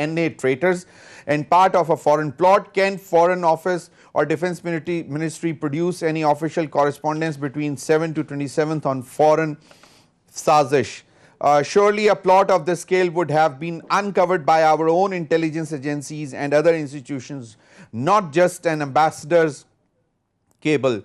NA traitors and part of a foreign plot? Can Foreign Office or Defense Ministry produce any official correspondence between 7 to 27th on foreign sazish? Surely a plot of this scale would have been uncovered by our own intelligence agencies and other institutions, not just an ambassador's cable.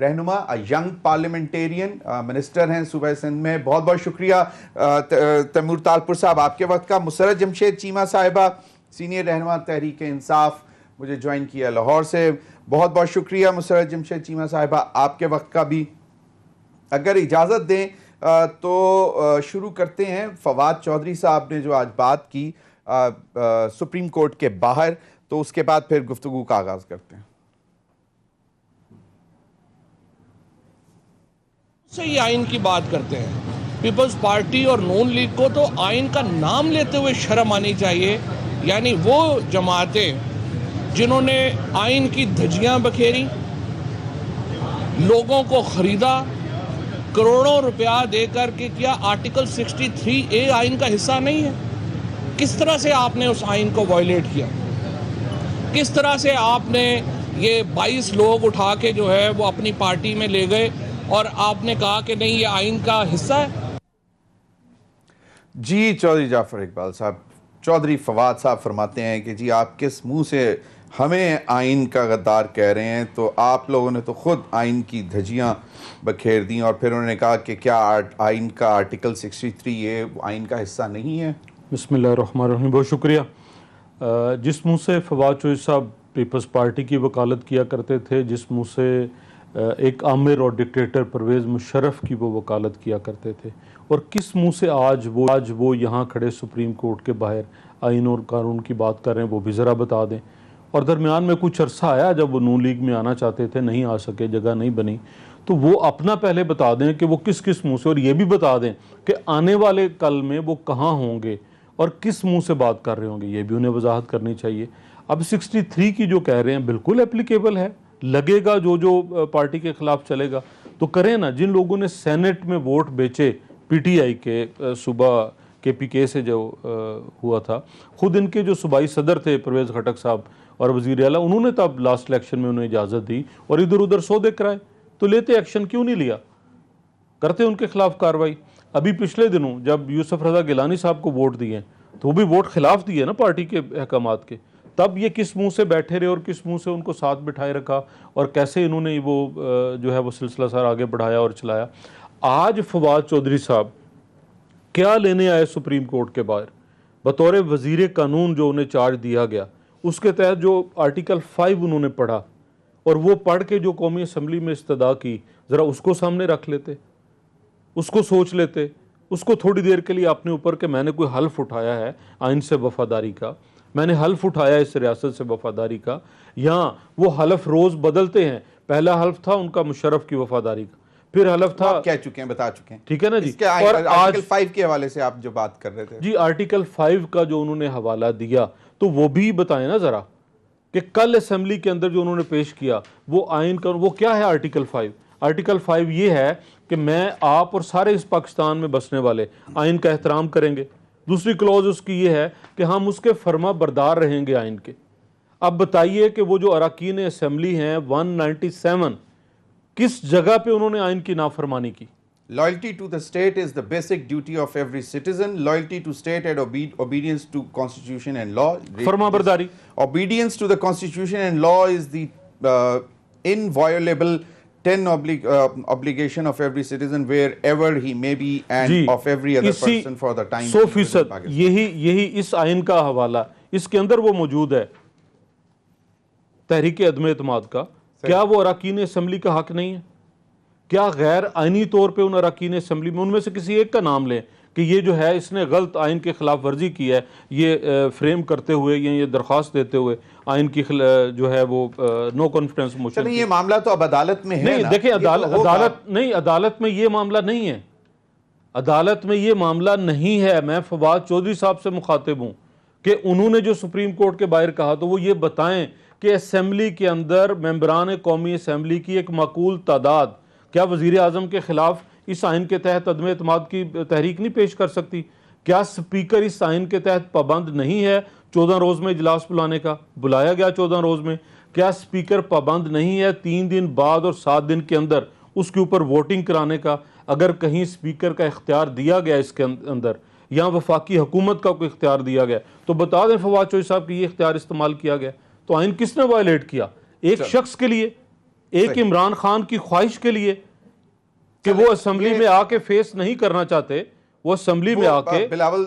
رہنما, young parliamentarian, minister ہیں صوبہ سندھ میں. بہت بہت شکریہ Timur Talpur صاحب آپ کے وقت کا. مسرت جمشید چیمہ صاحبہ, سینئر رہنما تحریک انصاف, مجھے جوائن کیا لاہور سے. بہت بہت شکریہ مسرت جمشید چیمہ صاحبہ آپ کے وقت کا بھی. اگر اجازت دیں تو شروع کرتے ہیں. فواد چودھری صاحب نے جو آج بات کی سپریم کورٹ کے باہر, تو اس کے بعد پھر گفتگو کا آغاز کرتے ہیں. سے یہ آئین کی بات کرتے ہیں. پیپلز پارٹی اور نون لیگ کو تو آئین کا نام لیتے ہوئے شرم آنی چاہیے. یعنی وہ جماعتیں جنہوں نے آئین کی دھجیاں بکھیری, لوگوں کو خریدا, کروڑوں روپیہ دے کر کے کیا آرٹیکل 63A آئین کا حصہ نہیں ہے؟ کس طرح سے آپ نے اس آئین کو وائلیٹ کیا؟ کس طرح سے آپ نے یہ 22 لوگ اٹھا کے جو ہے وہ اپنی پارٹی میں لے گئے اور آپ نے کہا کہ نہیں یہ آئین کا حصہ ہے؟ جی چودھری جعفر اقبال صاحب, چودھری فواد صاحب فرماتے ہیں کہ جی آپ کس منہ سے ہمیں آئین کا غدار کہہ رہے ہیں, تو آپ لوگوں نے تو خود آئین کی دھجیاں بکھیر دیں. اور پھر انہوں نے کہا کہ کیا آئین کا آرٹیکل 63A آئین کا حصہ نہیں ہے؟ بسم اللہ الرحمن الرحیم. بہت شکریہ. جس منہ سے فواد چودھری صاحب پیپلز پارٹی کی وکالت کیا کرتے تھے, جس منہ سے ایک آمر اور ڈکٹیٹر پرویز مشرف کی وہ وکالت کیا کرتے تھے, اور کس منہ سے آج وہ یہاں کھڑے سپریم کورٹ کے باہر آئین اور قانون کی بات کر رہے ہیں, وہ بھی ذرا بتا دیں. اور درمیان میں کچھ عرصہ آیا جب وہ نون لیگ میں آنا چاہتے تھے, نہیں آ سکے, جگہ نہیں بنی, تو وہ اپنا پہلے بتا دیں کہ وہ کس منہ سے, اور یہ بھی بتا دیں کہ آنے والے کل میں وہ کہاں ہوں گے اور کس منہ سے بات کر رہے ہوں گے, یہ بھی انہیں وضاحت کرنی چاہیے. اب 63 کی جو کہہ رہے ہیں بالکل اپلیکیبل ہے, لگے گا جو پارٹی کے خلاف چلے گا تو کریں نا. جن لوگوں نے سینٹ میں ووٹ بیچے پی ٹی آئی کے صوبہ کے پی کے سے جو ہوا تھا, خود ان کے جو صوبائی صدر تھے پرویز خٹک صاحب اور وزیر اعلیٰ, انہوں نے تب لاسٹ الیکشن میں انہیں اجازت دی اور ادھر ادھر سودے کرائے, تو لیتے ایکشن کیوں نہیں لیا, کرتے ان کے خلاف کاروائی. ابھی پچھلے دنوں جب یوسف رضا گیلانی صاحب کو ووٹ دیے تو وہ بھی ووٹ خلاف دیے نا پارٹی کے احکامات کے, تب یہ کس منہ سے بیٹھے رہے اور کس منہ سے ان کو ساتھ بٹھائے رکھا, اور کیسے انہوں نے وہ جو ہے وہ سلسلہ سار آگے بڑھایا اور چلایا. آج فواد چودھری صاحب کیا لینے آئے سپریم کورٹ کے باہر بطور وزیر قانون, جو انہیں چارج دیا گیا اس کے تحت جو آرٹیکل 5 انہوں نے پڑھا, اور وہ پڑھ کے جو قومی اسمبلی میں استدعا کی, ذرا اس کو سامنے رکھ لیتے, اس کو سوچ لیتے, اس کو تھوڑی دیر کے لیے اپنے اوپر کہ میں نے کوئی حلف اٹھایا ہے آئین سے وفاداری کا, میں نے حلف اٹھایا اس ریاست سے وفاداری کا. یہاں وہ حلف روز بدلتے ہیں. پہلا حلف تھا ان کا مشرف کی وفاداری کا, پھر حلف تھا کہہ چکے ہیں, بتا چکے ہیں, ٹھیک ہے نا جی. اور آرٹیکل 5 کے حوالے سے آپ جو بات کر رہے تھے, جی آرٹیکل 5 کا جو انہوں نے حوالہ دیا تو وہ بھی بتائیں نا ذرا, کہ کل اسمبلی کے اندر جو انہوں نے پیش کیا وہ آئین کا وہ کیا ہے. آرٹیکل 5, آرٹیکل 5 یہ ہے کہ میں, آپ اور سارے اس پاکستان میں بسنے والے آئین کا احترام کریں گے. دوسری کلوز اس کی یہ ہے کہ ہم اس کے فرما بردار رہیں گے آئین کے. اب بتائیے کہ وہ جو اراکین اسمبلی ہیں 197, کس جگہ پہ انہوں نے آئین کی نافرمانی کی؟ Loyalty to the state is the basic duty of every citizen. Loyalty to state and obedience to constitution and law. فرما برداری. Obedience to the constitution and law is the inviolable 10 obligation of every citizen wherever he may be and of every other person for the time. 100% یہی اس آئین کا حوالہ, اس کے اندر وہ موجود ہے تحریک عدم اعتماد کا. کیا وہ اراکین اسمبلی کا حق نہیں ہے؟ کیا غیر آئینی طور پہ ان اراکین اسمبلی میں ان میں سے کسی ایک کا نام لیں کہ یہ جو ہے اس نے غلط آئین کے خلاف ورزی کی ہے, یہ فریم کرتے ہوئے یا یہ درخواست دیتے ہوئے آئین کی جو ہے وہ نو کانفیڈنس موشن. چلیں یہ معاملہ تو اب عدالت میں ہے. نہیں دیکھیں, عدالت میں یہ معاملہ نہیں ہے, عدالت میں یہ معاملہ نہیں ہے. میں فواد چودھری صاحب سے مخاطب ہوں کہ انہوں نے جو سپریم کورٹ کے باہر کہا تو وہ یہ بتائیں کہ اسمبلی کے اندر ممبران قومی اسمبلی کی ایک معقول تعداد کیا وزیر اعظم کے خلاف اس آئین کے تحت عدم اعتماد کی تحریک نہیں پیش کر سکتی؟ کیا سپیکر اس آئین کے تحت پابند نہیں ہے 14 روز میں اجلاس بلانے کا؟ بلایا گیا 14 روز میں. کیا سپیکر پابند نہیں ہے 3 دن بعد اور 7 دن کے اندر اس کے اوپر ووٹنگ کرانے کا؟ اگر کہیں سپیکر کا اختیار دیا گیا اس کے اندر, یا وفاقی حکومت کا کوئی اختیار دیا گیا, تو بتا دیں فواد چودھری صاحب کہ یہ اختیار استعمال کیا گیا, تو آئین کس نے وائلیٹ کیا؟ ایک شخص کے لیے ایک عمران خان کی خواہش کے لیے کہ وہ اسمبلی میں آ کے فیس نہیں کرنا چاہتے, وہ اسمبلی میں آ کے. بلاول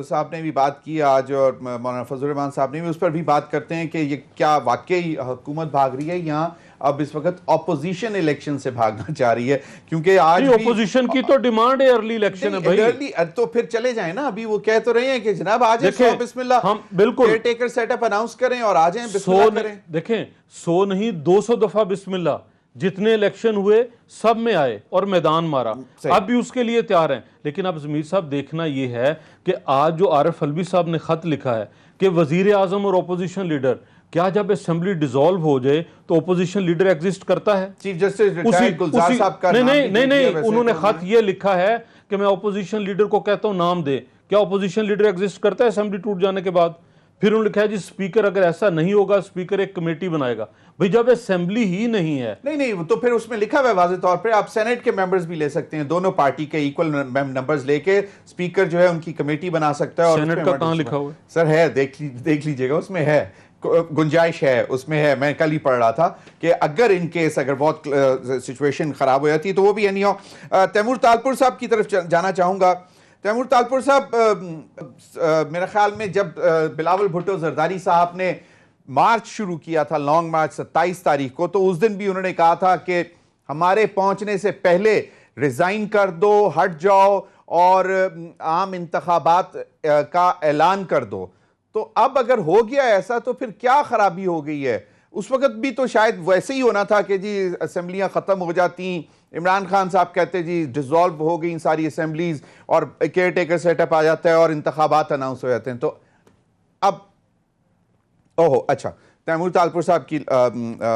صاحب نے بھی بات کی آج, اور مولانا فضل الرحمان صاحب نے بھی, اس پر بھی بات کرتے ہیں کہ یہ کیا واقعی حکومت بھاگ رہی ہے یہاں اب اس وقت اپوزیشن الیکشن سے بھاگنا چاہ رہی ہے, کیونکہ آج اپوزیشن کی تو ڈیمانڈ ہے ارلی الیکشن ہے بھائی, تو پھر چلے جائیں نا. ابھی وہ کہہ تو رہے ہیں کہ جناب آ جائیں, سو بسم اللہ, ہم بالکل caretaker set up announce کریں اور آ جائیں, بسم اللہ کریں. دیکھیں 100 نہیں 200 دفعہ بسم اللہ, جتنے الیکشن ہوئے سب میں آئے اور میدان مارا, اب بھی اس کے لیے تیار ہیں. لیکن اب ضمیر صاحب دیکھنا یہ ہے کہ آج جو عارف الوی صاحب نے خط لکھا ہے کہ وزیر اعظم اور اپوزیشن لیڈر, کیا جب اسمبلی ڈیزالو ہو جائے تو اپوزیشن لیڈر ایگزسٹ کرتا ہے؟ چیف جسٹس ریٹائرڈ گلزار صاحب کا نہیں, انہوں نے خط یہ لکھا ہے کہ میں اپوزیشن لیڈر کو کہتا ہوں نام دے. کیا اپوزیشن لیڈر ایگزسٹ کرتا ہے اسمبلی ٹوٹ جانے کے بعد؟ پھر انہوں نے لکھا ہے جی اسپیکر اگر ایسا نہیں ہوگا اسپیکر ایک کمیٹی بنائے گا. بھئی جب اسمبلی ہی نہیں ہے, نہیں تو پھر اس میں لکھا ہوا ہے واضح طور پر, آپ سینیٹ کے ممبرز بھی لے سکتے ہیں, دونوں پارٹی کے ایکول نمبرز لے کے اسپیکر جو ہے ان کی کمیٹی بنا سکتا ہے. اور سینیٹ کا کہاں لکھا ہوا ہے سر؟ ہے, دیکھ لیجئے گا, اس میں ہے, گنجائش ہے, اس میں ہے. میں کل ہی پڑھ رہا تھا کہ اگر ان کیس اگر بہت سچویشن خراب ہو جاتی تو وہ بھی نہیں ہو. تیمور تالپور صاحب کی طرف جانا چاہوں گا. تیمور تالپور صاحب, میرے خیال میں جب بلاول بھٹو زرداری صاحب نے مارچ شروع کیا تھا, لانگ مارچ 27 تاریخ کو, تو اس دن بھی انہوں نے کہا تھا کہ ہمارے پہنچنے سے پہلے ریزائن کر دو, ہٹ جاؤ اور عام انتخابات کا اعلان کر دو. تو اب اگر ہو گیا ایسا تو پھر کیا خرابی ہو گئی ہے؟ اس وقت بھی تو شاید ویسے ہی ہونا تھا کہ جی اسمبلیاں ختم ہو جاتی, عمران خان صاحب کہتے جی ڈیزالو ہو گئی ساری اسمبلیز اور کیئر ٹیکر سیٹ اپ آ جاتا ہے اور انتخابات اناؤنس ہو جاتے ہیں. تو اب اچھا, تیمور تالپور صاحب کی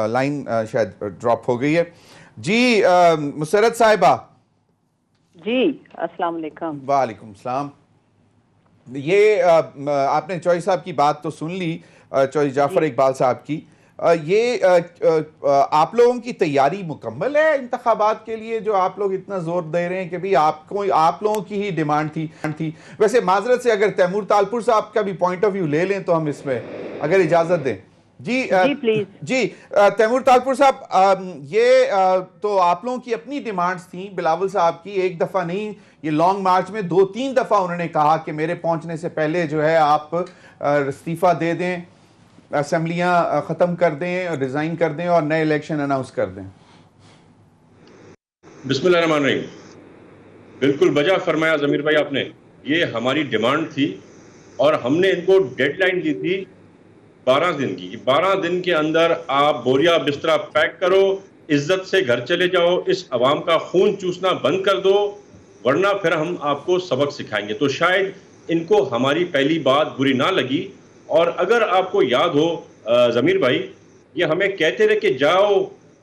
لائن شاید ڈراپ ہو گئی ہے. جی مسرت صاحبہ. جی السلام علیکم. وعلیکم السلام. یہ آپ نے چوہی صاحب کی بات تو سن لی, چوہی جعفر اقبال صاحب کی. یہ آپ لوگوں کی تیاری مکمل ہے انتخابات کے لیے, جو آپ لوگ اتنا زور دے رہے ہیں کہ بھی آپ لوگوں کی ہی ڈیمانڈ تھی؟ ویسے معذرت سے اگر تیمور تالپور صاحب کا بھی پوائنٹ آف ویو لے لیں تو ہم اس میں اگر اجازت دیں. جی تیمور تالپور صاحب, یہ تو آپ لوگوں کی اپنی ڈیمانڈز تھیں, بلاول صاحب کی ایک دفعہ نہیں, یہ لانگ مارچ میں 2-3 دفعہ انہوں نے کہا کہ میرے پہنچنے سے پہلے جو ہے آپ استعفیٰ دے دیں, اسمبلیاں ختم کر دیں, ریزائن کر دیں اور نئے الیکشن اناؤنس کر دیں. بسم اللہ الرحمن الرحیم. بالکل بجا فرمایا ضمیر بھائی آپ نے, یہ ہماری ڈیمانڈ تھی اور ہم نے ان کو ڈیڈ لائن دی تھی 12 دن کی. 12 دن کے اندر آپ بوریا بسترا پیک کرو, عزت سے گھر چلے جاؤ, اس عوام کا خون چوسنا بند کر دو, ورنہ پھر ہم آپ کو سبق سکھائیں گے. تو شاید ان کو ہماری پہلی بات بری نہ لگی. اور اگر آپ کو یاد ہو ضمیر بھائی, یہ ہمیں کہتے رہے کہ جاؤ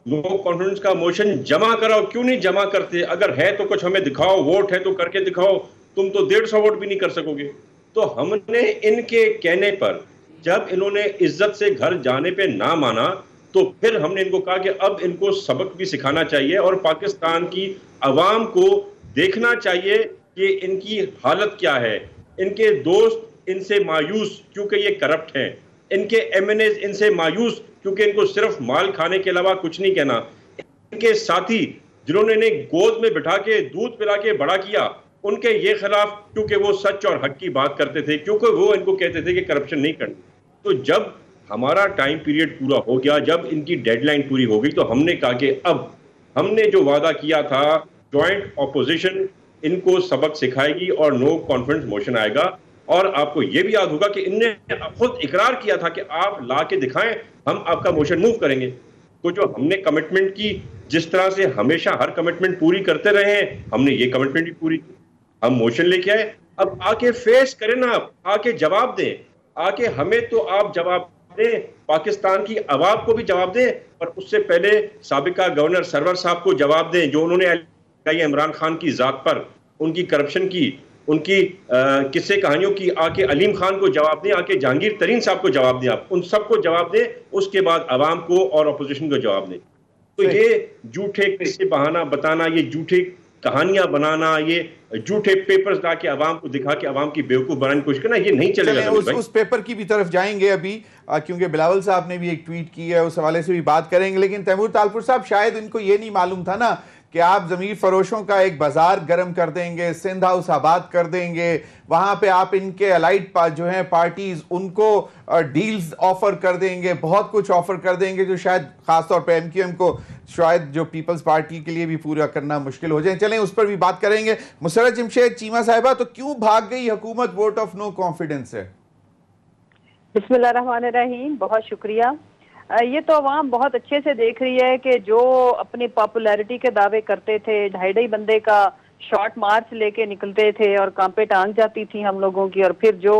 نو کانفیڈنس کا موشن جمع کراؤ. کیوں نہیں جمع کرتے؟ اگر ہے تو کچھ ہمیں دکھاؤ, ووٹ ہے تو کر کے دکھاؤ, تم تو 150 ووٹ بھی نہیں کر سکو گے. تو ہم نے ان کے کہنے پر جب انہوں نے عزت سے گھر جانے پہ نہ مانا تو پھر ہم نے ان کو کہا کہ اب ان کو سبق بھی سکھانا چاہیے اور پاکستان کی عوام کو دیکھنا چاہیے کہ ان کی حالت کیا ہے. ان کے دوست ان سے مایوس کیونکہ یہ کرپٹ ہیں, ان کے ایم این ایز ان سے مایوس کیونکہ ان کو صرف مال کھانے کے علاوہ کچھ نہیں کہنا. ان کے ساتھی جنہوں نے انہیں گود میں بٹھا کے دودھ پلا کے بڑا کیا, ان کے یہ خلاف کیونکہ وہ سچ اور حق کی بات کرتے تھے, کیونکہ وہ ان کو کہتے تھے کہ کرپشن نہیں کرنی. تو جب ہمارا ٹائم پیریڈ پورا ہو گیا, جب ان کی ڈیڈ لائن پوری ہو گئی, تو ہم نے کہا کہ اب ہم نے جو وعدہ کیا تھا جوائنٹ اپوزیشن ان کو سبق سکھائے گی اور نو کانفیڈنس موشن آئے گا. اور آپ کو یہ بھی یاد ہوگا کہ ان نے خود اقرار کیا تھا کہ آپ لا کے دکھائیں, ہم آپ کا موشن موو کریں گے. تو جو ہم نے کمٹمنٹ کی, جس طرح سے ہمیشہ ہر کمٹمنٹ پوری کرتے رہے ہیں, ہم نے یہ کمٹمنٹ بھی پوری کی. ہم موشن لے کے آئے, اب آ کے فیس کریں نا, آ کے جواب دیں, آ کے ہمیں تو آپ جواب دیں, پاکستان کی عوام کو بھی جواب دیں, اور اس سے پہلے سابقہ گورنر سرور صاحب کو جواب دیں جو انہوں نے عمران خان کی ذات پر, ان کی کرپشن کی, ان کی قصے کہانیوں کی, آ کے علیم خان کو جواب دیں, آ کے جہانگیر ترین صاحب کو جواب دیں, آپ ان سب کو جواب دیں, اس کے بعد عوام کو اور اپوزیشن کو جواب دیں. تو یہ جھوٹے قصے بہانہ بتانا, یہ جھوٹے کہانیاں بنانا, یہ جھوٹے پیپرز لا کے عوام کو دکھا کے عوام کی بیوقوف بنانے کی کوشش کرنا, یہ نہیں چلے گا ضمیر بھائی. اس پیپر کی بھی طرف جائیں گے ابھی, کیونکہ بلاول صاحب نے بھی ایک ٹویٹ کی ہے, اس حوالے سے بھی بات کریں گے. لیکن تیمور طالپور صاحب, شاید ان کو یہ نہیں معلوم تھا نا کہ آپ ضمیر فروشوں کا ایک بازار گرم کر دیں گے, سندھ ہاؤس آباد کر دیں گے, وہاں پہ آپ ان کے الائڈ جو ہیں پارٹیز ان کو ڈیلز آفر کر دیں گے, بہت کچھ آفر کر دیں گے جو شاید خاص طور پہ MQM کو, شاید جو پیپلز پارٹی کے لیے بھی پورا کرنا مشکل ہو جائیں. چلیں اس پر بھی بات کریں گے. مسرت جمشید چیمہ صاحبہ, تو کیوں بھاگ گئی حکومت ووٹ آف نو کانفیڈنس سے؟ بسم اللہ الرحمن الرحیم, بہت شکریہ. یہ تو عوام بہت اچھے سے دیکھ رہی ہے کہ جو اپنی پاپولیرٹی کے دعوے کرتے تھے, ڈھائی بندے کا شارٹ مارچ لے کے نکلتے تھے اور کانپے ٹانگ جاتی تھی ہم لوگوں کی, اور پھر جو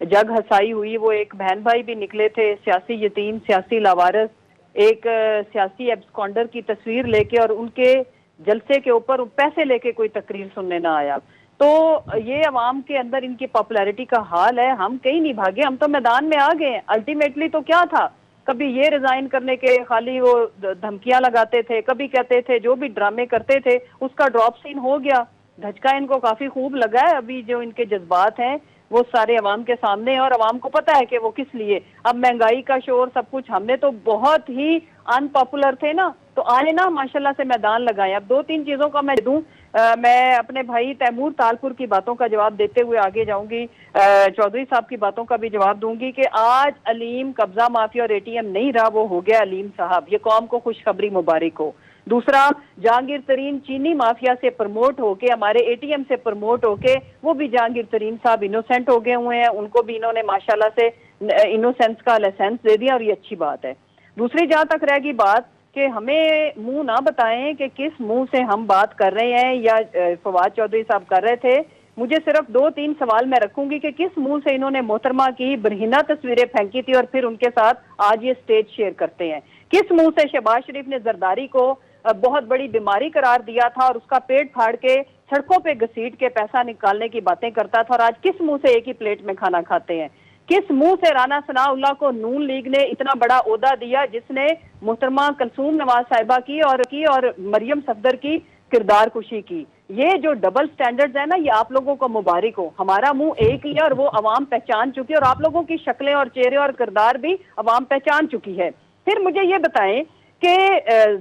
جگ ہسائی ہوئی, وہ ایک بہن بھائی بھی نکلے تھے, سیاسی یتیم, سیاسی لاوارث, ایک سیاسی ایبسکانڈر کی تصویر لے کے, اور ان کے جلسے کے اوپر پیسے لے کے کوئی تقریر سننے نہ آیا. تو یہ عوام کے اندر ان کی پاپولیرٹی کا حال ہے. ہم کہیں نہیں بھاگے, ہم تو میدان میں آ گئے. الٹیمیٹلی تو کیا تھا, کبھی یہ ریزائن کرنے کے خالی وہ دھمکیاں لگاتے تھے, کبھی کہتے تھے, جو بھی ڈرامے کرتے تھے اس کا ڈراپ سین ہو گیا. دھچکا ان کو کافی خوب لگا ہے. ابھی جو ان کے جذبات ہیں وہ سارے عوام کے سامنے ہیں, اور عوام کو پتہ ہے کہ وہ کس لیے. اب مہنگائی کا شور, سب کچھ, ہم نے تو بہت ہی ان پاپولر تھے نا, تو آئے نا ماشاءاللہ سے میدان لگائے. اب 2-3 چیزوں کا میں دوں, میں اپنے بھائی تیمور طالپور کی باتوں کا جواب دیتے ہوئے آگے جاؤں گی, چودھری صاحب کی باتوں کا بھی جواب دوں گی کہ آج علیم قبضہ مافیا اور ATM نہیں رہا, وہ ہو گیا علیم صاحب. یہ قوم کو خوشخبری مبارک ہو. دوسرا, جہانگیر ترین چینی مافیا سے پرموٹ ہو کے, ہمارے ATM سے پرموٹ ہو کے, وہ بھی جہانگیر ترین صاحب انوسینٹ ہو گئے ہوئے ہیں. ان کو بھی انہوں نے ماشاءاللہ سے انوسینس کا لائسنس دے دیا, اور یہ اچھی بات ہے. دوسری جہاں تک رہ گئی بات کہ ہمیں منہ نہ بتائیں کہ کس منہ سے ہم بات کر رہے ہیں, یا فواد چودھری صاحب کر رہے تھے, مجھے صرف 2-3 سوال میں رکھوں گی کہ کس منہ سے انہوں نے محترمہ کی برہنہ تصویریں پھینکی تھی اور پھر ان کے ساتھ آج یہ سٹیج شیئر کرتے ہیں. کس منہ سے شہباز شریف نے زرداری کو بہت بڑی بیماری قرار دیا تھا اور اس کا پیٹ پھاڑ کے سڑکوں پہ گھسیٹ کے پیسہ نکالنے کی باتیں کرتا تھا, اور آج کس منہ سے ایک ہی پلیٹ میں کھانا کھاتے ہیں. کس منہ سے رانا ثناء اللہ کو نون لیگ نے اتنا بڑا عہدہ دیا جس نے محترمہ کلثوم نواز صاحبہ کی اور مریم صفدر کی کردار کشی کی. یہ جو ڈبل سٹینڈرڈز ہیں نا, یہ آپ لوگوں کو مبارک ہو. ہمارا منہ ایک ہی ہے اور وہ عوام پہچان چکی ہے, اور آپ لوگوں کی شکلیں اور چہرے اور کردار بھی عوام پہچان چکی ہے. پھر مجھے یہ بتائیں کہ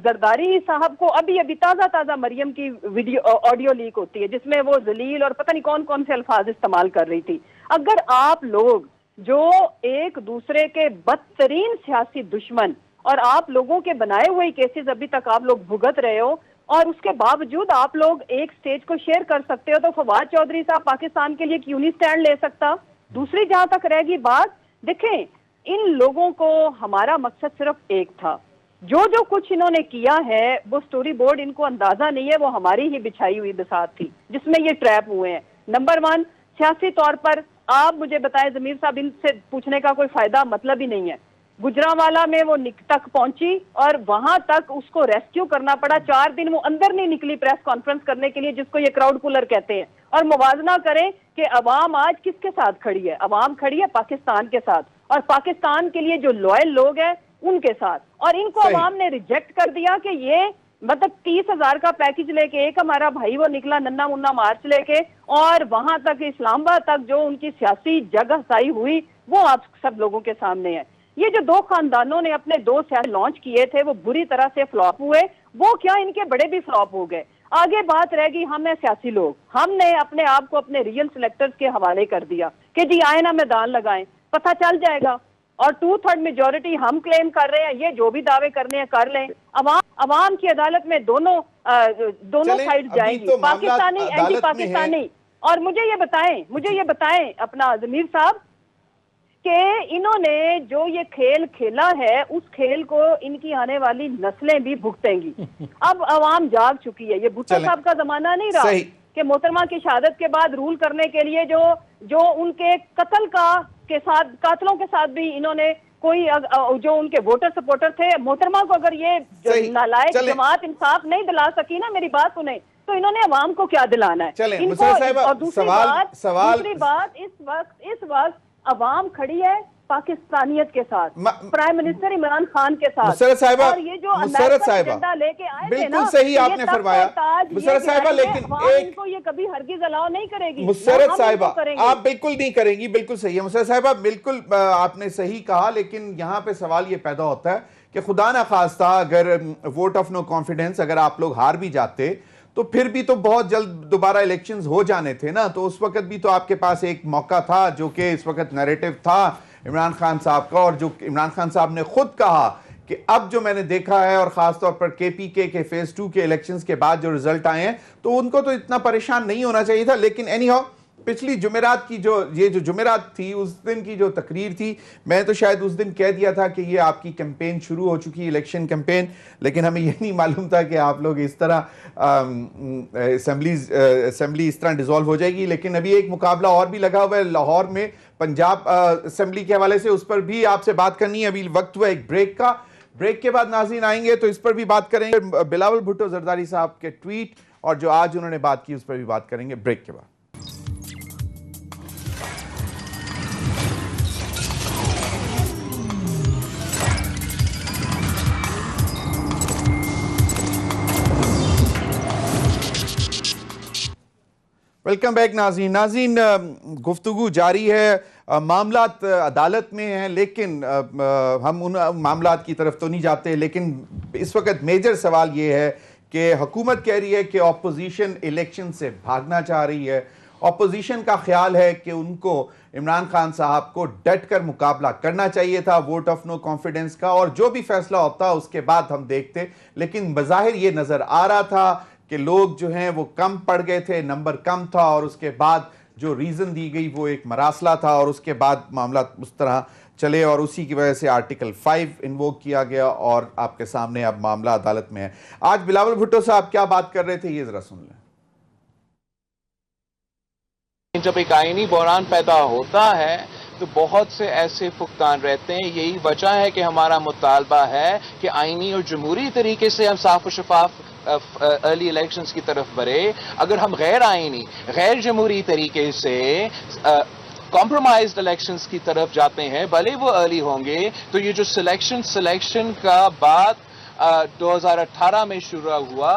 زرداری صاحب کو ابھی تازہ مریم کی ویڈیو آڈیو لیک ہوتی ہے جس میں وہ ذلیل اور پتہ نہیں کون کون سے الفاظ استعمال کر رہی تھی. اگر آپ لوگ جو ایک دوسرے کے بدترین سیاسی دشمن اور آپ لوگوں کے بنائے ہوئے کیسز ابھی تک آپ لوگ بھگت رہے ہو, اور اس کے باوجود آپ لوگ ایک سٹیج کو شیئر کر سکتے ہو, تو فواد چودھری صاحب پاکستان کے لیے کیوں نہیں سٹینڈ لے سکتا؟ دوسری جہاں تک رہ گئی بات, دیکھیں ان لوگوں کو ہمارا مقصد صرف ایک تھا. جو کچھ انہوں نے کیا ہے وہ سٹوری بورڈ ان کو اندازہ نہیں ہے, وہ ہماری ہی بچھائی ہوئی بساط تھی جس میں یہ ٹریپ ہوئے ہیں. نمبر 1, سیاسی طور پر آپ مجھے بتائیں ضمیر صاحب, ان سے پوچھنے کا کوئی فائدہ مطلب ہی نہیں ہے. گجرانوالہ میں وہ تک پہنچی اور وہاں تک اس کو ریسکیو کرنا پڑا. 4 دن وہ اندر نہیں نکلی پریس کانفرنس کرنے کے لیے, جس کو یہ کراؤڈ پولر کہتے ہیں. اور موازنہ کریں کہ عوام آج کس کے ساتھ کھڑی ہے. عوام کھڑی ہے پاکستان کے ساتھ, اور پاکستان کے لیے جو لوئل لوگ ہیں ان کے ساتھ. اور ان کو عوام نے ریجیکٹ کر دیا کہ یہ مطلب 30,000 کا پیکج لے کے, ایک ہمارا بھائی وہ نکلا ننا منا مارچ لے کے, اور وہاں تک اسلام آباد تک جو ان کی سیاسی جگ ہسائی ہوئی وہ آپ سب لوگوں کے سامنے ہے. یہ جو 2 خاندانوں نے اپنے 2 سیاسی لانچ کیے تھے وہ بری طرح سے فلاپ ہوئے, وہ کیا ان کے بڑے بھی فلاپ ہو گئے. آگے بات رہ گئی ہم ہیں سیاسی لوگ, ہم نے اپنے آپ کو اپنے ریئل سلیکٹرز کے حوالے کر دیا کہ جی آئے نا میدان لگائیں, پتہ چل جائے گا. اور 2/3 میجورٹی ہم کلیم کر رہے ہیں, یہ جو بھی دعوے کرنے ہیں کر لیں. عوام کی عدالت میں دونوں سائڈ جائیں گی, پاکستانی اینٹی پاکستانی. اور مجھے یہ بتائیں اپنا ضمیر صاحب کہ انہوں نے جو یہ کھیل کھیلا ہے اس کھیل کو ان کی آنے والی نسلیں بھی بھگتیں گی. اب عوام جاگ چکی ہے. یہ بھٹو صاحب کا زمانہ نہیں رہا کہ محترمہ کی شہادت کے بعد رول کرنے کے لیے جو ان کے قتل کے ساتھ قاتلوں کے ساتھ بھی انہوں نے کوئی جو ان کے ووٹر سپورٹر تھے, محترمہ کو اگر یہ نالائق جماعت انصاف نہیں دلا سکی نا, میری بات سنیں, تو انہوں نے عوام کو کیا دلانا ہے ان کو. اور دوسری بات اس وقت عوام کھڑی ہے پاکستانیت کے ساتھ، پرائم منسٹر عمران خان کے ساتھ، مسرت صاحبہ، اور یہ جو مسرت صاحبہ ایجنڈا لے کے آئے تھے نا، بالکل صحیح آپ نے فرمایا مسرت صاحبہ، لیکن ان کو یہ کبھی ہرگز الاؤ نہیں کرے گی. مسرت صاحبہ آپ بالکل نہیں کریں گی، بالکل صحیح ہے مسرت صاحبہ، بالکل آپ نے صحیح کہا، لیکن یہاں پہ سوال یہ پیدا ہوتا ہے کہ خدا نہ خواستہ اگر ووٹ آف نو کانفیڈنس اگر آپ لوگ ہار بھی جاتے تو پھر بھی تو بہت جلد دوبارہ الیکشنز ہو جانے تھے نا، تو اس وقت بھی تو آپ کے پاس ایک موقع تھا جو کہ اس وقت نیریٹو تھا عمران خان صاحب کا، اور جو عمران خان صاحب نے خود کہا کہ اب جو میں نے دیکھا ہے، اور خاص طور پر کے پی کے فیز 2 کے الیکشنز کے بعد جو رزلٹ آئے ہیں تو ان کو تو اتنا پریشان نہیں ہونا چاہیے تھا. لیکن اینی ہاؤ پچھلی جمعرات کی یہ جو جمعرات تھی اس دن کی جو تقریر تھی، میں تو شاید اس دن کہہ دیا تھا کہ یہ آپ کی کیمپین شروع ہو چکی الیکشن کیمپین، لیکن ہمیں یہ نہیں معلوم تھا کہ آپ لوگ اس طرح اسمبلی اس طرح ڈیزالو ہو جائے گی. لیکن ابھی ایک مقابلہ اور بھی لگا ہوا ہے لاہور میں پنجاب اسمبلی کے حوالے سے، اس پر بھی آپ سے بات کرنی ہے. ابھی وقت ہوا ایک بریک کا، بریک کے بعد ناظرین آئیں گے تو اس پر بھی بات کریں گے. بلاول بھٹو زرداری صاحب کے ٹویٹ اور جو آج انہوں نے بات کی اس پر بھی بات کریں گے بریک کے بعد. ویلکم بیک ناظرین گفتگو جاری ہے. معاملات عدالت میں ہیں، لیکن ہم ان معاملات کی طرف تو نہیں جاتے، لیکن اس وقت میجر سوال یہ ہے کہ حکومت کہہ رہی ہے کہ اپوزیشن الیکشن سے بھاگنا چاہ رہی ہے. اپوزیشن کا خیال ہے کہ ان کو عمران خان صاحب کو ڈٹ کر مقابلہ کرنا چاہیے تھا ووٹ آف نو کانفیڈنس کا، اور جو بھی فیصلہ ہوتا اس کے بعد ہم دیکھتے. لیکن بظاہر یہ نظر آ رہا تھا کہ لوگ جو ہیں وہ کم پڑ گئے تھے، نمبر کم تھا، اور اس کے بعد جو ریزن دی گئی وہ ایک مراسلہ تھا، اور اس کے بعد معاملات اس طرح چلے، اور اسی کی وجہ سے آرٹیکل 5 انووک کیا گیا، اور آپ کے سامنے اب معاملہ عدالت میں ہے. آج بلاول بھٹو صاحب کیا بات کر رہے تھے یہ ذرا سن لیں. جب ایک آئینی بحران پیدا ہوتا ہے تو بہت سے ایسے فقدان رہتے ہیں. یہی وجہ ہے کہ ہمارا مطالبہ ہے کہ آئینی اور جمہوری طریقے سے ہم صاف و شفاف ارلی الیکشنز کی طرف بڑھے. اگر ہم غیر آئینی، غیر جمہوری طریقے سے کمپرومائزڈ الیکشنز کی طرف جاتے ہیں، بھلے وہ ارلی ہوں گے، تو یہ جو سلیکشن کا بات 2018 میں شروع ہوا،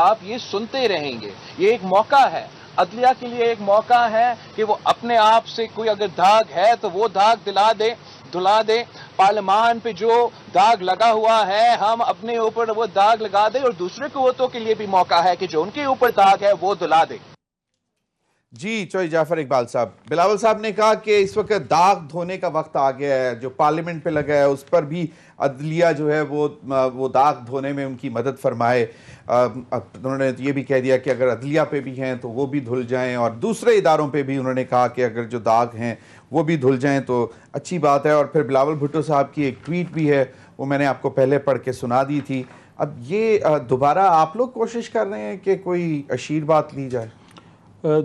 آپ یہ سنتے رہیں گے. یہ ایک موقع ہے عدلیہ کے لیے، ایک موقع ہے کہ وہ اپنے آپ سے کوئی اگر داغ ہے تو وہ داغ دھلا دے. پارلیمان پہ جو داغ لگا ہوا ہے ہم اپنے اوپر وہ داغ لگا دیں، اور دوسرے قوتوں کے لیے بھی موقع ہے کہ جو ان کے اوپر داغ ہے وہ دھلا دے. جی چوئی جعفر اقبال صاحب، بلاول صاحب نے کہا کہ اس وقت داغ دھونے کا وقت آ گیا ہے. جو پارلیمنٹ پہ لگا ہے اس پر بھی عدلیہ جو ہے وہ داغ دھونے میں ان کی مدد فرمائے. انہوں نے یہ بھی کہہ دیا کہ اگر عدلیہ پہ بھی ہیں تو وہ بھی دھل جائیں، اور دوسرے اداروں پہ بھی انہوں نے کہا کہ اگر جو داغ ہیں وہ بھی دھل جائیں تو اچھی بات ہے. اور پھر بلاول بھٹو صاحب کی ایک ٹویٹ بھی ہے، وہ میں نے آپ کو پہلے پڑھ کے سنا دی تھی. اب یہ دوبارہ آپ لوگ کوشش کر رہے ہیں کہ کوئی اشیر بات لی جائے.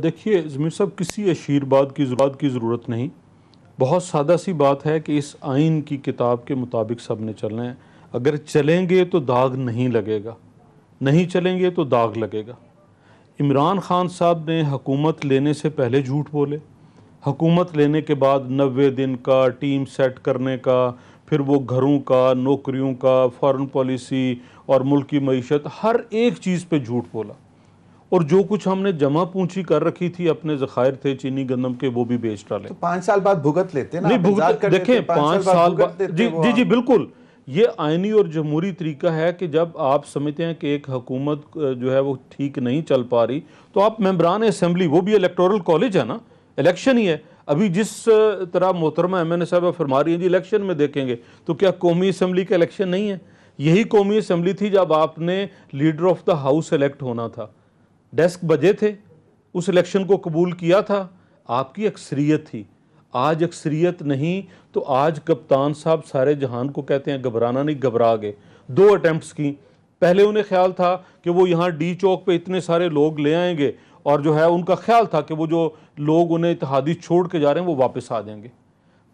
دیکھیے ضمیر صاحب، کسی اشیر بات کی ضرورت نہیں. بہت سادہ سی بات ہے کہ اس آئین کی کتاب کے مطابق سب نے چلنا ہے. اگر چلیں گے تو داغ نہیں لگے گا، نہیں چلیں گے تو داغ لگے گا. عمران خان صاحب نے حکومت لینے سے پہلے جھوٹ بولے، حکومت لینے کے بعد 90 دن کا ٹیم سیٹ کرنے کا، پھر وہ گھروں کا، نوکریوں کا، فارن پالیسی اور ملکی معیشت، ہر ایک چیز پہ جھوٹ بولا. اور جو کچھ ہم نے جمع پونچی کر رکھی تھی، اپنے ذخائر تھے چینی گندم کے، وہ بھی بیچ ڈالے. تو 5 سال بعد بھگت لیتے نا. نہیں دیکھیں 5 سال بعد، جی بالکل. یہ آئینی اور جمہوری طریقہ ہے کہ جب آپ سمجھتے ہیں کہ ایک حکومت جو ہے وہ ٹھیک نہیں چل پا رہی تو آپ ممبران اسمبلی، وہ بھی الیکٹورل کالج ہے نا، الیکشن ہی ہے. ابھی جس طرح محترمہ ایم این اے صاحبہ فرما رہی ہیں جی الیکشن میں دیکھیں گے، تو کیا قومی اسمبلی کا الیکشن نہیں ہے؟ یہی قومی اسمبلی تھی جب آپ نے leader of the house elect ہونا تھا، ڈیسک بجے تھے، اس الیکشن کو قبول کیا تھا، آپ کی اکثریت تھی. آج اکثریت نہیں تو آج کپتان صاحب سارے جہان کو کہتے ہیں گھبرانا نہیں، گھبرا گئے. 2 اٹیمپٹس کی. پہلے انہیں خیال تھا کہ وہ یہاں ڈی چوک پہ اتنے سارے لوگ لے آئیں گے، اور جو ہے ان کا خیال تھا کہ وہ جو لوگ انہیں اتحادی چھوڑ کے جا رہے ہیں وہ واپس آ جائیں گے.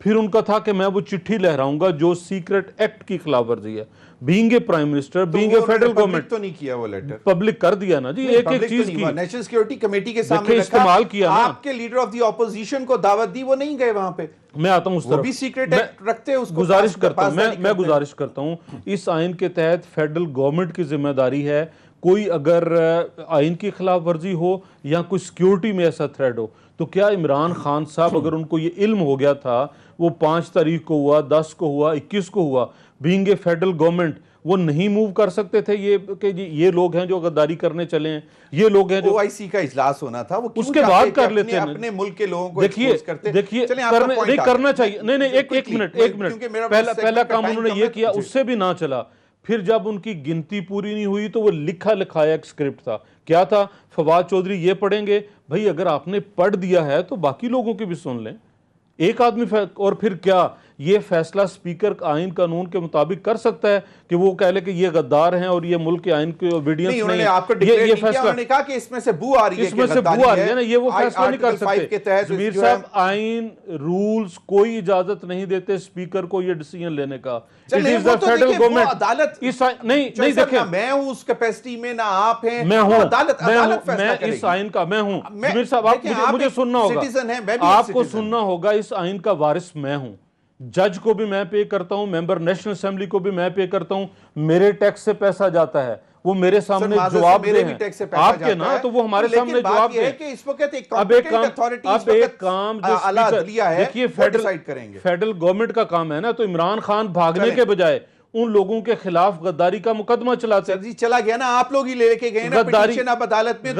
پھر ان کا تھا کہ میں وہ چٹھی لہراؤں گا جو سیکرٹ ایکٹ کی خلاف ورزی ہے. Being a prime minister, being a federal government, تو نہیں کیا وہ لیٹر, پبلک کر دیا نا جی. ایک ایک چیز کی نیشنل سیکورٹی کمیٹی کے سامنے استعمال کیا نا. آپ کے لیڈر آف دی اپوزیشن کو دعوت دی, وہ نہیں گئے وہاں پہ. میں آتا ہوں اس طرف, وہ بھی سیکرٹ ایکٹ رکھتے ہیں, اس کو گزارش کرتا ہوں, میں گزارش کرتا ہوں, اس آئین کے تحت فیڈرل گورنمنٹ کی ذمہ داری ہے کوئی اگر آئین کی خلاف ورزی ہو یا کوئی سیکیورٹی میں ایسا تھریڈ ہو, تو کیا عمران خان صاحب اگر ان کو یہ علم ہو گیا تھا, وہ 5 تاریخ کو ہوا, 10 کو ہوا, 21 کو ہوا, بینگ اے فیڈرل گورنمنٹ, وہ نہیں موو کر سکتے تھے یہ کہ یہ لوگ ہیں جو غداری کرنے چلے ہیں, یہ لوگ ہیں جو OIC کا اجلاس ہونا تھا, وہ اس کے بعد کر لیتے ہیں اپنے ملک کے لوگوں کو دیکھیے نہیں کرنا چاہیے. نہیں ایک منٹ, پہلا کام انہوں نے یہ کیا, اس سے بھی نہ چلا. پھر جب ان کی گنتی پوری نہیں ہوئی تو وہ لکھا لکھایا ایک اسکرپٹ تھا. کیا تھا؟ فواد چودھری یہ پڑھیں گے. بھائی اگر آپ نے پڑھ دیا ہے تو باقی لوگوں کی بھی سن لیں. ایک آدمی اور پھر کیا یہ فیصلہ سپیکر آئین قانون کے مطابق کر سکتا ہے کہ وہ کہہ لے کہ یہ غدار ہیں اور یہ ملک کے آئین کے اوبیڈینس نہیں. انہوں نے آپ کو ڈکلیئر نہیں کیا, انہوں نے کہا کہ اس میں سے بو آ رہی ہے, اس میں سے بو آ رہی ہے نا, یہ وہ فیصلہ نہیں کر سکتے. ضمیر صاحب, آئین رولز کوئی اجازت نہیں دیتے سپیکر کو یہ ڈیسیژن لینے کا. نہیں دیکھیں, میں ہوں اس کیپیسٹی میں, نہ آپ ہیں, میں ہوں, میں اس آئین کا میں ہوں. ضمیر صاحب مجھے سننا ہوگا, آپ کو سننا ہوگا, اس آئین کا وارث میں ہوں. جج کو بھی میں پے کرتا ہوں, ممبر نیشنل اسمبلی کو بھی میں پے کرتا ہوں, میرے ٹیکس سے پیسہ جاتا ہے, وہ میرے سامنے جواب دے ہیں. آپ کے نا تو وہ ہمارے سامنے جواب دیں. اب ایک کام جو دیکھیے فیڈرل گورنمنٹ کا کام ہے نا, تو عمران خان بھاگنے کے بجائے ان لوگوں کے خلاف غداری کا مقدمہ چلاتے. چلا گیا نا, آپ لوگ ہی لے کے گئے نا پٹیشن اب عدالت میں,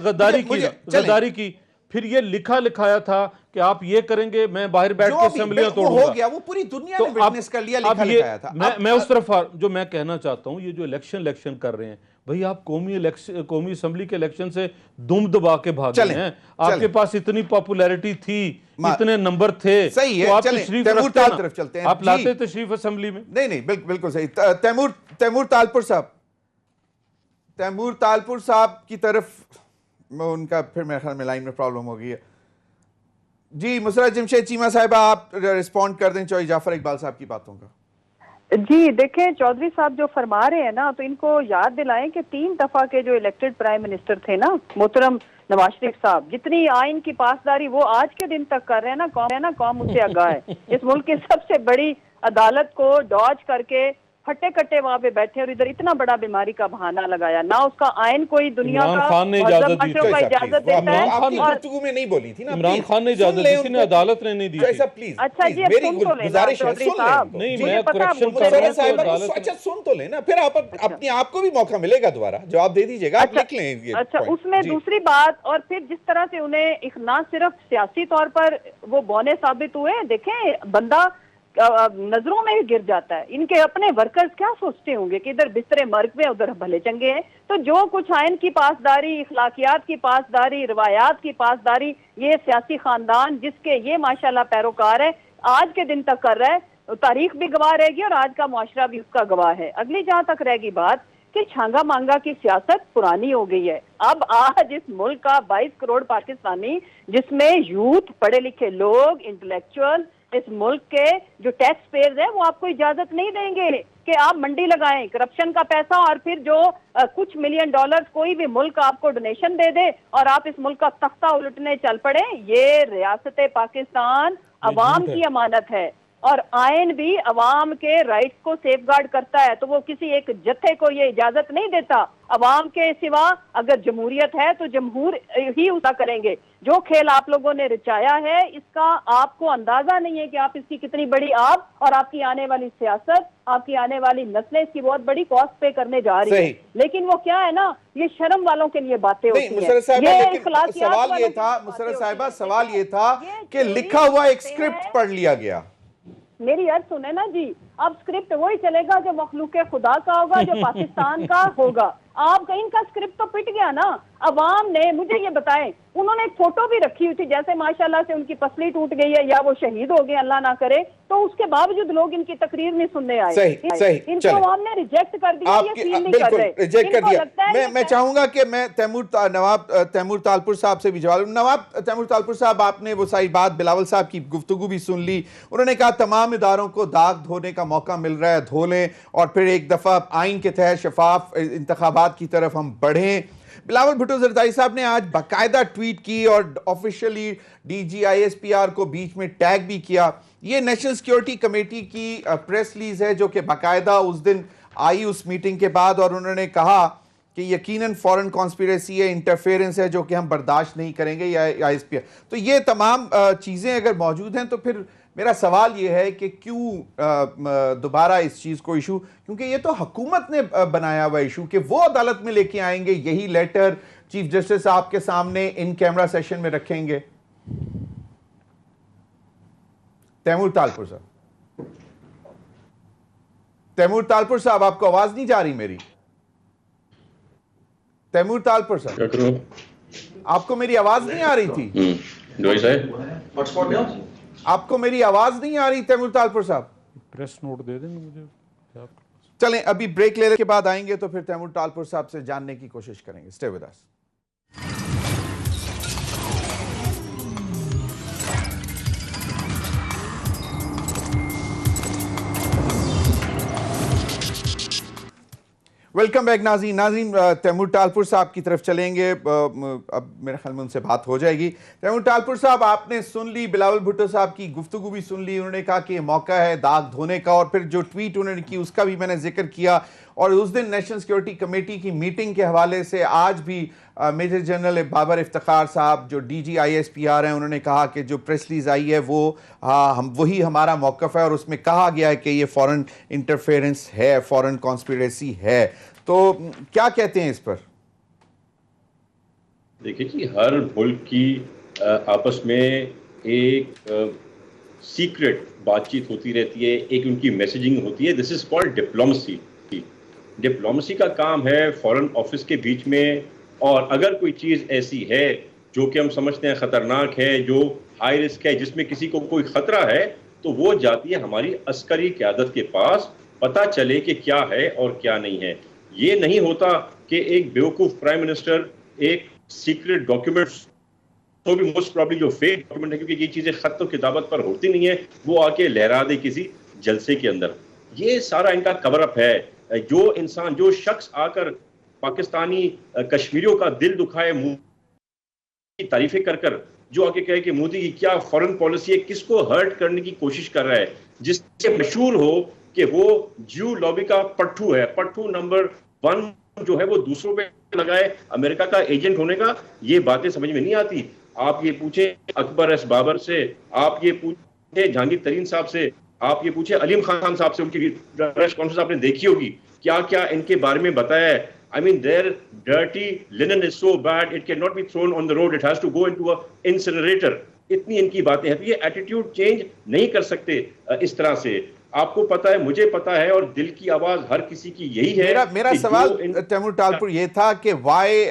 غداری کی. پھر یہ لکھا لکھایا تھا کہ آپ یہ کریں گے, میں باہر بیٹھ کے اسمبلیاں توڑوں گا. ہو گیا, وہ پوری دنیا نے وٹنس کر لیا, لکھا لکھایا تھا. میں اس طرف جو میں کہنا چاہتا ہوں, یہ جو الیکشن کر رہے ہیں, بھئی آپ قومی اسمبلی کے الیکشن سے دم دبا کے بھاگے ہیں. آپ کے پاس اتنی پاپولیرٹی تھی, اتنے نمبر تھے, صحیح ہے, تیمور تال طرف چلتے ہیں. آپ لاتے تشریف اسمبلی میں. نہیں بالکل صحیح. تیمور تالپور صاحب کی طرف ان کا پھر میرے خیال میں لائن میں پرابلم ہو گئی ہے. جی مسرت جمشید چیمہ صاحبہ, آپ ریسپونڈ کر دیں چوہدری جعفر اقبال صاحب کی باتوں کا. جی دیکھیں, چودھری صاحب جو فرما رہے ہیں نا, تو ان کو یاد دلائیں کہ 3 دفعہ کے جو الیکٹڈ پرائم منسٹر تھے نا, محترم نواز شریف صاحب, جتنی آئین کی پاسداری وہ آج کے دن تک کر رہے ہیں نا, قوم ان سے آگاہ ہے. اس ملک کی سب سے بڑی عدالت کو ڈاج کر کے پھٹے کٹے وہاں پہ بیٹھے, اور ادھر اتنا بڑا بیماری کا بہانہ لگایا. نہ اس کا آئین کوئی دنیا کا اجازت دیتا ہے. گفتگو میں نہیں بولی تھی نا, عمران خان نے اجازت دی تھی نا, عدالت نے نہیں دی تھی. اچھا جی, میری گزارش ہے, سن لیں. نہیں, میں کریکشن کر رہا ہوں. اچھا سن تو لینا, پھر آپ اپنے آپ کو بھی موقع ملے گا, دوبارہ جواب دے دیجیے گا, آپ لکھ لیں. اچھا, اس میں دوسری بات, اور پھر جس طرح سے انہیں نہ صرف سیاسی طور پر وہ بونے ثابت ہوئے, دیکھیں بندہ نظروں میں گر جاتا ہے. ان کے اپنے ورکرز کیا سوچتے ہوں گے کہ ادھر بسترے مرگ میں, ادھر بھلے چنگے ہیں. تو جو کچھ آئین کی پاسداری, اخلاقیات کی پاسداری, روایات کی پاسداری, یہ سیاسی خاندان جس کے یہ ماشاءاللہ پیروکار ہے, آج کے دن تک کر رہا ہے. تاریخ بھی گواہ رہے گی اور آج کا معاشرہ بھی اس کا گواہ ہے. اگلی جہاں تک رہے گی بات کہ چھانگا مانگا کی سیاست پرانی ہو گئی ہے. اب آج اس ملک کا 22 کروڑ پاکستانی, جس میں یوتھ, پڑھے لکھے لوگ, انٹلیکچوئل, اس ملک کے جو ٹیکس پیئرز ہیں, وہ آپ کو اجازت نہیں دیں گے کہ آپ منڈی لگائیں کرپشن کا پیسہ, اور پھر جو کچھ ملین ڈالرز کوئی بھی ملک آپ کو ڈونیشن دے دے اور آپ اس ملک کا تختہ الٹنے چل پڑے. یہ ریاست پاکستان عوام کی امانت ہے, اور آئین بھی عوام کے رائٹس کو سیف گارڈ کرتا ہے. تو وہ کسی ایک جتھے کو یہ اجازت نہیں دیتا. عوام کے سوا اگر جمہوریت ہے تو جمہور ہی ادا کریں گے. جو کھیل آپ لوگوں نے رچایا ہے, اس کا آپ کو اندازہ نہیں ہے کہ آپ اس کی کتنی بڑی, آپ اور آپ کی آنے والی سیاست, آپ کی آنے والی نسلیں اس کی بہت بڑی کاسٹ پے کرنے جا رہی ہیں. لیکن وہ کیا ہے نا, یہ شرم والوں کے لیے باتیں ہوتی ہیں. مسرت صاحبہ سوال یہ تھا کہ لکھا ہوا ایک اسکرپٹ پڑھ لیا گیا. میری عرض سنیں نا جی, اب اسکرپٹ وہی چلے گا جو مخلوق خدا کا ہوگا, جو پاکستان کا ہوگا. آپ کا ان کا اسکرپٹ تو پٹ گیا نا. عوام نے مجھے یہ بتائیں, انہوں نے ایک فوٹو بھی رکھی ہوئی تھی, جیسے ماشاءاللہ سے ان کی پسلی ٹوٹ گئی ہے یا وہ شہید ہو گئے اللہ نہ کرے, تو اس کے باوجود لوگ ان کی تقریر نہیں سننے آئے. صحیح ان کو عوام نے ریجیکٹ کر دیا, یہ فیل نہیں کر رہے. ریجیکٹ کر دیا. میں چاہوں گا کہ میں نواب تیمور تالپور صاحب سے بھی جواب. نواب تیمور تالپور صاحب, آپ نے وہ ساری بات بلاول صاحب کی گفتگو بھی سن لی. انہوں نے کہا تمام اداروں کو داغ دھونے کا موقع مل رہا ہے, دھو لیں اور پھر ایک دفعہ آئین کے تحت شفاف انتخابات کی طرف ہم بڑھیں. بلاول بھٹو زرداری صاحب نے آج باقاعدہ ٹویٹ کی اور officially D G I S P R کو بیچ میں ٹیگ بھی کیا. یہ نیشنل سیکیورٹی کمیٹی کی پریس ریلیز ہے جو کہ باقاعدہ اس دن آئی اس میٹنگ کے بعد, اور انہوں نے کہا کہ یقیناً فورن کانسپیریسی ہے, انٹرفیرنس ہے جو کہ ہم برداشت نہیں کریں گے یا آئی ایس پی آر. تو یہ تمام چیزیں اگر موجود ہیں تو پھر میرا سوال یہ ہے کہ کیوں دوبارہ اس چیز کو ایشو, کیونکہ یہ تو حکومت نے بنایا ہوا ایشو کہ وہ عدالت میں لے کے آئیں گے, یہی لیٹر چیف جسٹس صاحب کے سامنے ان کیمرہ سیشن میں رکھیں گے. تیمور تالپور صاحب, تیمور تالپور صاحب آپ کو آواز نہیں جا رہی میری؟ تیمور تالپور صاحب آپ کو میری آواز نہیں آ رہی تھی؟ آپ کو میری آواز نہیں آ رہی تیمور تالپور صاحب؟ پریس نوٹ دے دیں مجھے. چلیں ابھی بریک لینے کے بعد آئیں گے تو پھر تیمور تالپور صاحب سے جاننے کی کوشش کریں گے. Stay with us. Welcome back ناظرین. تیمور تالپور صاحب کی طرف چلیں گے, اب میرے خیال میں ان سے بات ہو جائے گی. تیمور تالپور صاحب, آپ نے سن لی بلاول بھٹو صاحب کی گفتگو بھی سن لی. انہوں نے کہا کہ یہ موقع ہے داغ دھونے کا, اور پھر جو ٹویٹ انہوں نے کی اس کا بھی میں نے ذکر کیا. اور اس دن نیشنل سیکیورٹی کمیٹی کی میٹنگ کے حوالے سے آج بھی میجر جنرل بابر افتخار صاحب جو D G I S P R ہیں, انہوں نے کہا کہ جو پریس ریلیز آئی ہے وہ وہی ہمارا موقف ہے, اور اس میں کہا گیا ہے کہ یہ فورن انٹرفیرنس ہے, فورن کانسپیریسی ہے. تو کیا کہتے ہیں اس پر؟ دیکھیں جی, ہر ملک کی آپس میں ایک سیکرٹ بات چیت ہوتی رہتی ہے, ایک ان کی میسیجنگ ہوتی ہے. دس از کالڈ ڈپلومسی. ڈپلومسی کا کام ہے فورن آفس کے بیچ میں, اور اگر کوئی چیز ایسی ہے جو کہ ہم سمجھتے ہیں خطرناک ہے, جو ہائی رسک ہے, جس میں کسی کو کوئی خطرہ ہے, تو وہ جاتی ہے ہماری عسکری قیادت کے پاس, پتہ چلے کہ کیا ہے اور کیا نہیں ہے. یہ نہیں ہوتا کہ ایک بیوقوف پرائم منسٹر ایک سیکرٹ ڈاکیومنٹ, تو بھی موسٹ پرابلی جو فیک ڈاکیومنٹ ہے, کیونکہ یہ چیزیں خط و کتابت پر ہوتی نہیں ہے, وہ آ کے لہرا دے کسی جلسے کے اندر. یہ سارا ان کا کور اپ ہے. جو انسان, جو شخص آ کر پاکستانی کشمیریوں کا دل دکھائے مودی کی تعریفیں کر کر, جو آ کے کہے کہ مودی کی کیا فورن پالیسی ہے, کس کو ہرٹ کرنے کی کوشش کر رہا ہے, جس سے مشہور ہو کہ وہ جیو لابی کا پٹھو ہے, پٹھو نمبر 1 جو ہے وہ دوسروں پہ لگائے امریکہ کا ایجنٹ ہونے کا. یہ باتیں سمجھ میں نہیں آتی. آپ یہ پوچھیں اکبر ایس بابر سے, آپ یہ پوچھیں جہانگیر ترین صاحب سے, آپ یہ پوچھیں علیم خان صاحب سے, ان کی پریس کانفرنس آپ نے دیکھی ہوگی, کیا کیا ان کے بارے میں بتایا ہے. I mean, their dirty linen is so bad, it cannot be thrown on the road, it has to go into a incinerator. اتنی ان کی باتیں ہیں. تو یہ ایٹیٹیوڈ چینج نہیں کر سکتے اس طرح سے. آپ کو پتا ہے, مجھے پتا ہے, اور دل کی آواز ہر کسی کی یہی ہے. میرا سوال تیمور تالپور یہ تھا کہ وائی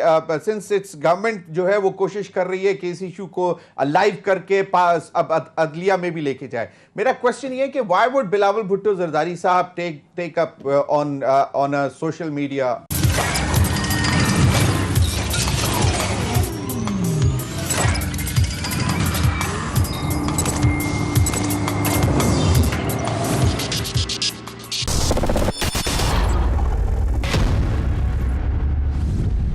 سنس اٹس گورنمنٹ جو ہے وہ کوشش کر رہی ہے کہ اس ایشو کو لائیو کر کے اب عدلیہ میں بھی لے کے جائے. میرا کوشچن یہ ہے کہ وائی وڈ بلاول بھٹو زرداری صاحب ٹیک اپ آن سوشل میڈیا